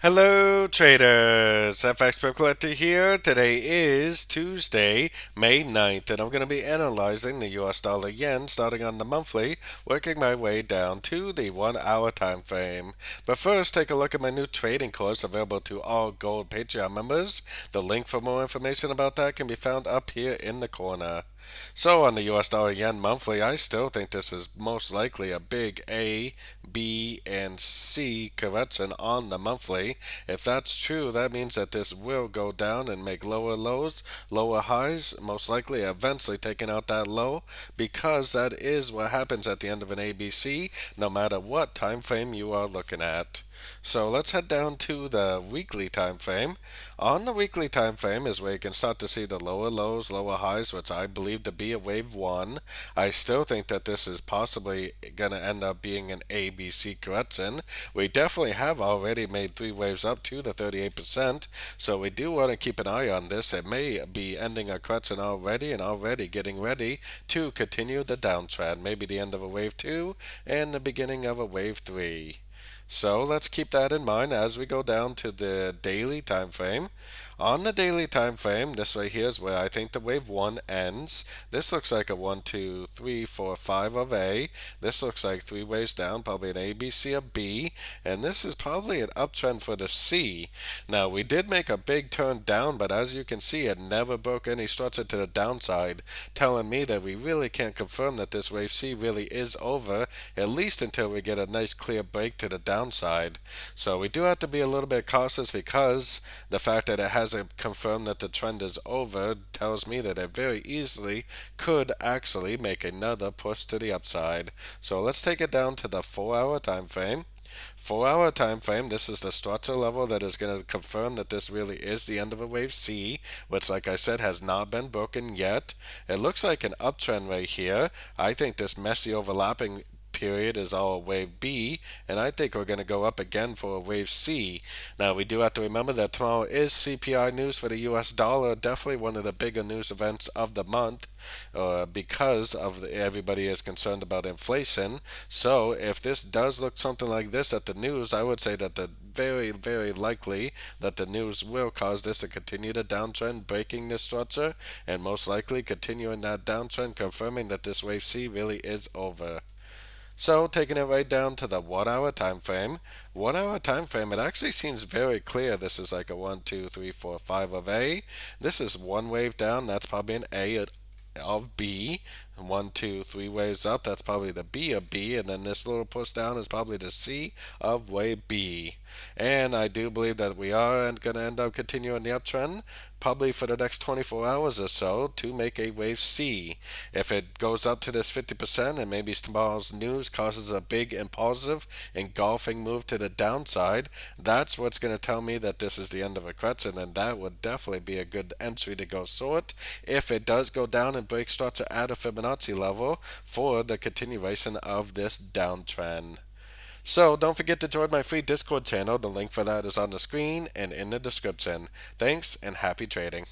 Hello traders, FX Pro Collector here. Today is Tuesday, May 9th, and I'm going to be analyzing the US dollar yen starting on the monthly, working my way down to the 1 hour time frame. But first, take a look at my new trading course available to all Gold Patreon members. The link for more information about that can be found up here in the corner. So on the US dollar yen monthly, I still think this is most likely a big A, B, and C correction on the monthly. If that's true, that means that this will go down and make lower lows, lower highs, most likely eventually taking out that low, because that is what happens at the end of an ABC, no matter what time frame you are looking at. So let's head down to the weekly time frame. On the weekly time frame is where you can start to see the lower lows, lower highs, which I believe to be a wave 1. I still think that this is possibly going to end up being an ABC correction. We definitely have already made 3 waves up to the 38%, so we do want to keep an eye on this. It may be ending a correction already and already getting ready to continue the downtrend, maybe the end of a wave 2 and the beginning of a wave 3. So let's keep that in mind as we go down to the daily time frame. On the daily time frame, this right here is where I think the wave 1 ends. This looks like a 1, 2, 3, 4, 5 of A. This looks like 3 waves down, probably an A, B, C, a B. And this is probably an uptrend for the C. Now, we did make a big turn down, but as you can see, it never broke any structure to the downside, telling me that we really can't confirm that this wave C really is over, at least until we get a nice clear break to the downside. So we do have to be a little bit cautious, because the fact that it hasn't confirmed that the trend is over tells me that it very easily could actually make another push to the upside. So let's take it down to the 4-hour time frame. 4-hour time frame, this is the structure level that is going to confirm that this really is the end of a wave C, which, like I said, has not been broken yet. It looks like an uptrend right here. I think this messy overlapping period is all wave B, and I think we're going to go up again for a wave C. Now, we do have to remember that tomorrow is CPI news for the US dollar, definitely one of the bigger news events of the month, because of everybody is concerned about inflation. So if this does look something like this at the news, I would say that the very, very likely that the news will cause this to continue the downtrend, breaking this structure, and most likely continuing that downtrend, confirming that this wave C really is over. So taking it right down to the 1-hour time frame. 1-hour time frame, it actually seems very clear. This is like a 1, 2, 3, 4, 5 of A. This is one wave down. That's probably an A of B. 1, 2, 3 waves up, that's probably the B of B, and then this little push down is probably the C of wave B. And I do believe that we are going to end up continuing the uptrend, probably for the next 24 hours or so, to make a wave C. If it goes up to this 50% and maybe tomorrow's news causes a big impulsive engulfing move to the downside, that's what's going to tell me that this is the end of a correction, and that would definitely be a good entry to go short if it does go down and break structure at a Fibonacci level for the continuation of this downtrend. So don't forget to join my free Discord channel. The link for that is on the screen and in the description. Thanks and happy trading.